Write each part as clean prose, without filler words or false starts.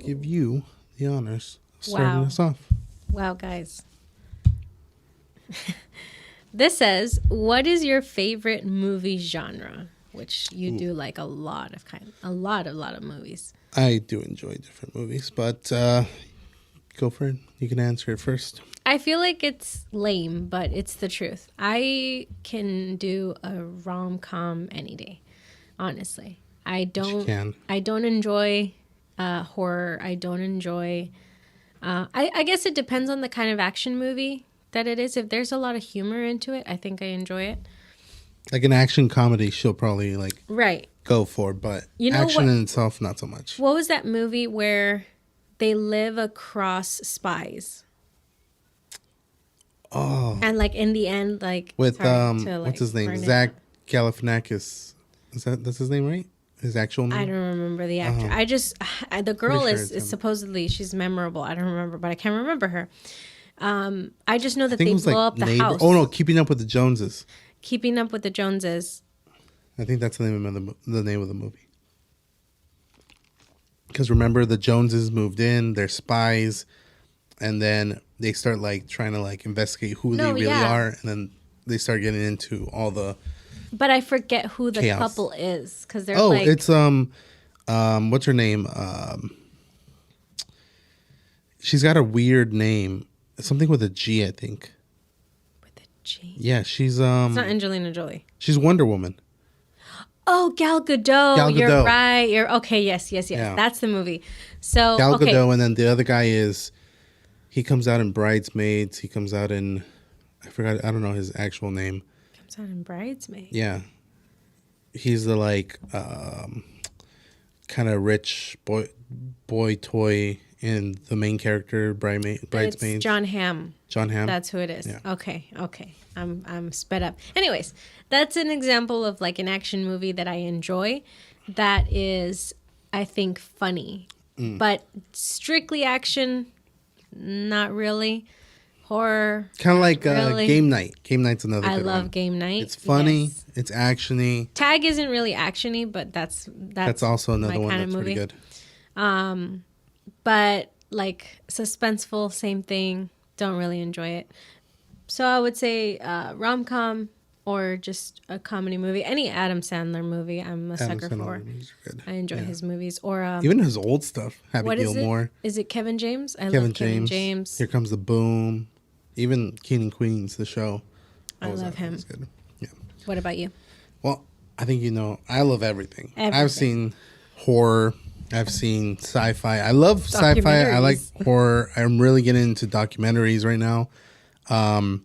give you the honors of starting Wow. us off. Wow, guys. This says, what is your favorite movie genre? Which you do like a lot of movies. I do enjoy different movies, but go for it. You can answer it first. I feel like it's lame, but it's the truth. I can do a rom-com any day, honestly. I don't enjoy horror. I don't enjoy... I guess it depends on the kind of action movie that it is. If there's a lot of humor into it, I think I enjoy it. Like an action comedy, she'll probably like Right. go for, but You know action what- in itself, not so much. What was that movie where they live across spies? Oh, And like in the end, like with sorry to, like, what's his name? burn it. Zach Galifianakis. That's his name, right? His actual name. I don't remember the actor. The girl Pretty sure it's is him. supposedly she's memorable. I don't remember, but I can't remember her. I just know that I think they it was blow like up the Neighbor. house. Oh no, Keeping Up with the Joneses. Keeping Up with the Joneses. I think that's the name of the name of the movie. Because remember, the Joneses moved in, they're spies, and then they start like trying to like investigate who they really are, and then they start getting into all the. But I forget who the Chaos. couple is because they're Oh, like it's what's her name? She's got a weird name, something with a G, I think. with a G. Yeah, she's It's not Angelina Jolie. she's Wonder Woman. Oh, Gal Gadot. Gal You're Gadot. right. You're okay. Yes. Yeah. That's the movie. So Gal okay. Gadot, and then the other guy is, he comes out in Bridesmaids. He comes out in, I don't know his actual name. Comes out in Bridesmaids. Yeah, he's the like kind of rich boy toy in the main character Bridesmaids. It's John Hamm. John Hamm. That's who it is. Yeah. Okay. I'm sped up. Anyways, that's an example of like an action movie that I enjoy. That is, I think, funny, but strictly action, not really. Horror. Kind of like really. Game Night. Game Night's another. I good love one. Game Night. It's funny. Yes. It's actiony. Tag isn't really actiony, but that's Also another my one kind that's of pretty movie. good. But like suspenseful, same thing. Don't really enjoy it. So I would say rom-com or just a comedy movie. Any Adam Sandler movie, I'm a Adam sucker Sandler for. movies are good. I enjoy his movies. Or Even his old stuff. Happy what is Gilmore. it? Is it Kevin James? I Kevin love Kevin James. Here Comes the Boom. Even King and Queens, the show. I love him. That was good. Yeah. What about you? Well, I think I love everything. I've Everything. seen horror. I've seen sci-fi. I love sci-fi. I like Documentaries. horror. I'm really getting into documentaries right now. I'm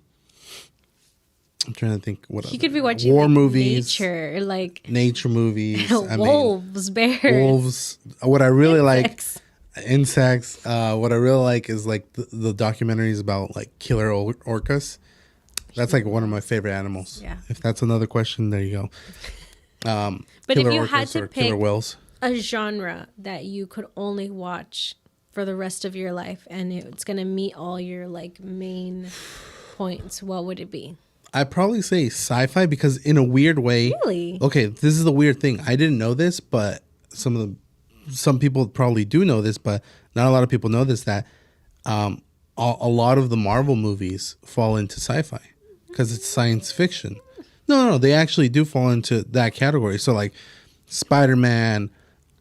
trying to think what You other- could be watching war like, movies, nature movies. wolves, bears, wolves. What I really insects. like, insects. What I really like is like the documentaries about like killer orcas. That's like one of my favorite animals. Yeah. If that's another question, there you go. But if Killer you had orcas to or killer pick whales. a genre that you could only watch for the rest of your life and it's going to meet all your like main points, what would it be? I'd probably say sci-fi because in a weird way. Really? Okay, this is the weird thing. I didn't know this, but some people probably do know this, but not a lot of people know this, that a lot of the Marvel movies fall into sci-fi because it's science fiction. No, they actually do fall into that category. So like Spider-Man,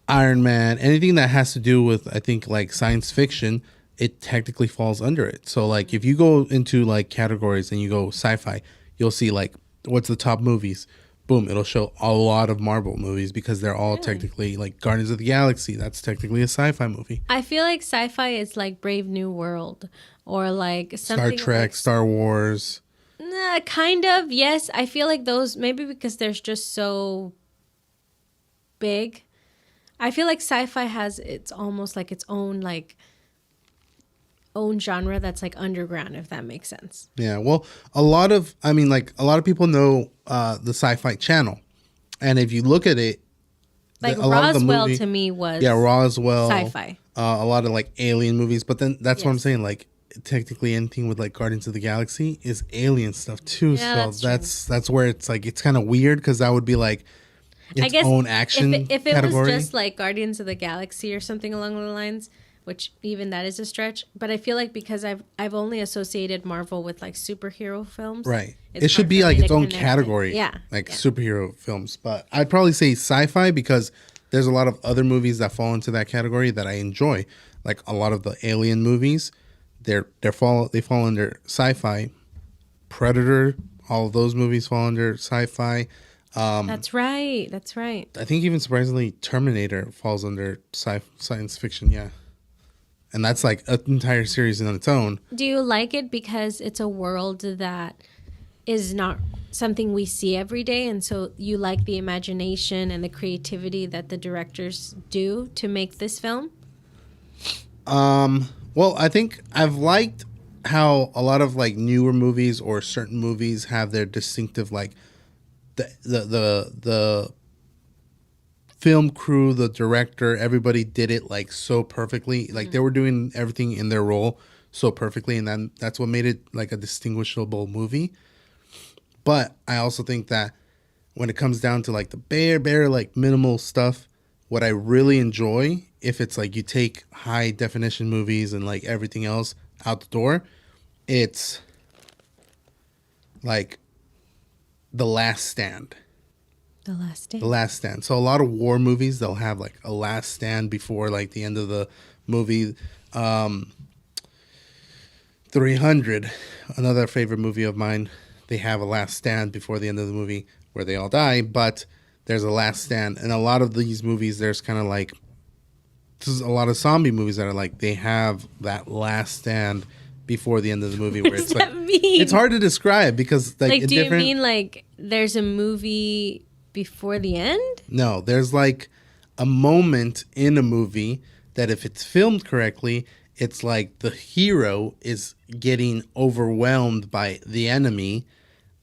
Iron Man, anything that has to do with, I think, like science fiction, it technically falls under it. So like if you go into like categories and you go sci-fi, you'll see like what's the top movies. Boom, it'll show a lot of Marvel movies because they're all technically like Guardians of the Galaxy. That's technically a sci-fi movie. I feel like sci-fi is like Brave New World or like something Star Trek, like, Star Wars. nah, kind of, yes. I feel like those, maybe because they're just so big. I feel like sci-fi has it's almost like its own like own genre that's like underground, if that makes sense. Yeah, well, a lot of people know the Sci-Fi Channel, and if you look at it, Like a lot of the Roswell movie- to me was Roswell, sci-fi. a lot of like alien movies, but then that's what I'm Yes. saying. Like technically, anything with like Guardians of the Galaxy is alien stuff too. Yeah, so that's that's where it's like it's kind of weird because that would be like its I guess own action if it category. was just like Guardians of the Galaxy or something along the lines, which even that is a stretch. But I feel like because I've only associated Marvel with like superhero films. Right. It should be like its own category. Yeah. Like superhero films. But I'd probably say sci-fi because there's a lot of other movies that fall into that category that I enjoy. Like a lot of the Alien movies, they fall under sci-fi. Predator, all of those movies fall under sci-fi. That's right. I think even surprisingly, Terminator falls under science fiction. Yeah. And that's like an entire series in its own. Do you like it because it's a world that is not something we see every day, and so you like the imagination and the creativity that the directors do to make this film? Well, I think I've liked how a lot of like newer movies or certain movies have their distinctive like the film crew, the director, everybody did it like so perfectly. Like they were doing everything in their role so perfectly, and then that's what made it like a distinguishable movie. But I also think that when it comes down to like the bare like minimal stuff, what I really enjoy, if it's like you take high definition movies and like everything else out the door, it's like The Last Stand. The Last Stand. The Last Stand. So a lot of war movies, they'll have like a last stand before like the end of the movie. 300, another favorite movie of mine, they have a last stand before the end of the movie where they all die, but there's a last stand. And a lot of these movies, there's kind of like, there's a lot of zombie movies that are like, they have that last stand before the end of the movie where it's like, it's hard to describe because like do you mean like there's a movie before the end? No, there's like a moment in a movie that if it's filmed correctly, it's like the hero is getting overwhelmed by the enemy,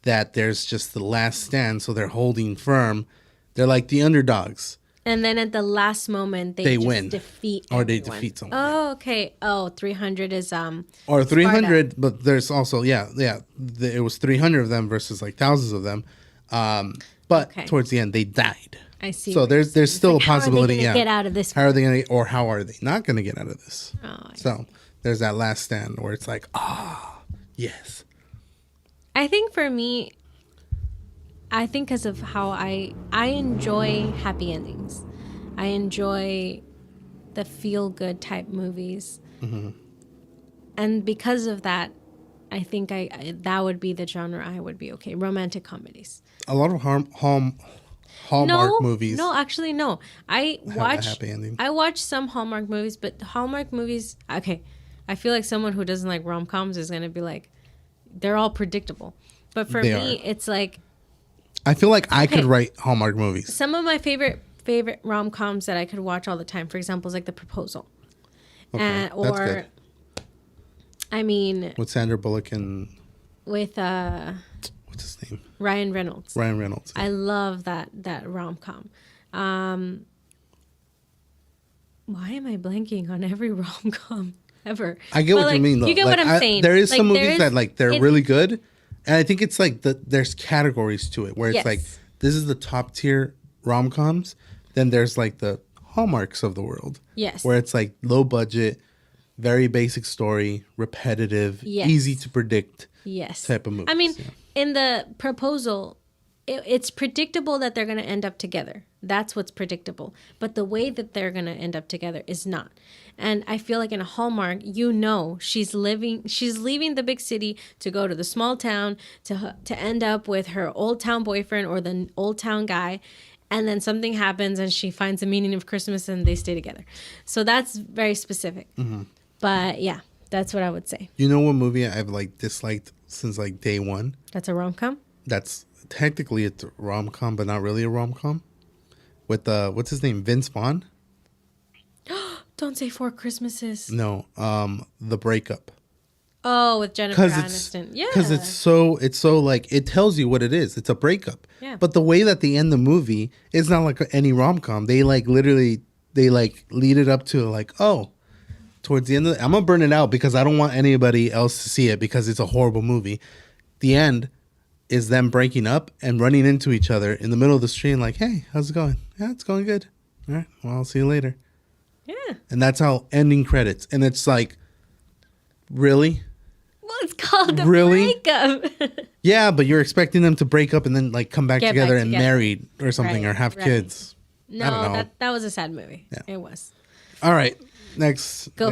that there's just the last stand, so they're holding firm. They're like the underdogs. And then at the last moment, they just win. defeat or everyone. They defeat someone. Oh, okay. Oh, 300 is or 300, Sparta. But there's also it was 300 of them versus like thousands of them. But towards the end, they died. I see. So there's still a possibility. How are they get out of this? How are they going to, or how are they not going to get out of this? Oh, so there's that last stand where it's like, yes. I think for me, because of how I enjoy happy endings. I enjoy the feel-good type movies. Mm-hmm. And because of that, I think that would be the genre I would be okay. Romantic comedies. A lot of Hallmark movies. No, actually, no. I happy ending. I watch some Hallmark movies, but Hallmark movies, okay. I feel like someone who doesn't like rom-coms is going to be like, they're all predictable. But for me, it's like, I feel like I could write Hallmark movies. Some of my favorite rom-coms that I could watch all the time, for example, is like The Proposal. Okay, that's good. I mean, with Sandra Bullock and with what's his name? Ryan Reynolds. Ryan Reynolds. I love that rom-com. Why am I blanking on every rom-com ever? I get what you mean, though. You get what I'm saying. There is some movies that like they're really good, and I think it's like there's categories to it where it's like this is the top tier rom-coms. Then there's like the Hallmarks of the world. Yes. Where it's like low budget, very basic story, repetitive, easy to predict. Yes. Type of movies. I mean, in The Proposal, it's predictable that they're going to end up together. That's what's predictable. But the way that they're going to end up together is not. And I feel like in a Hallmark, she's leaving the big city to go to the small town to end up with her old town boyfriend or the old town guy. And then something happens and she finds the meaning of Christmas and they stay together. So that's very specific. Mm-hmm. But yeah, that's what I would say. You know what movie I've like disliked since like day one? That's a rom-com? That's technically it's a rom-com, but not really a rom-com. With what's his name? Vince Vaughn? Don't Say Four Christmases. No, The Breakup. Oh, with Jennifer Aniston. Yeah. Because it's so like, it tells you what it is. It's a breakup. Yeah. But the way that they end the movie is not like any rom-com. They like literally, they like lead it up to like, oh, towards the end I'm going to burn it out because I don't want anybody else to see it because it's a horrible movie. The end is them breaking up and running into each other in the middle of the street like, hey, how's it going? Yeah, it's going good. All right, well, I'll see you later. Yeah. And that's how ending credits. And it's like, really? Well, it's called a Really? breakup. Yeah, but you're expecting them to break up and then like come back Get together back and together. married or something Right, or have right. kids. I don't No, know. that was a sad movie. Yeah. It was. All right. Next. Go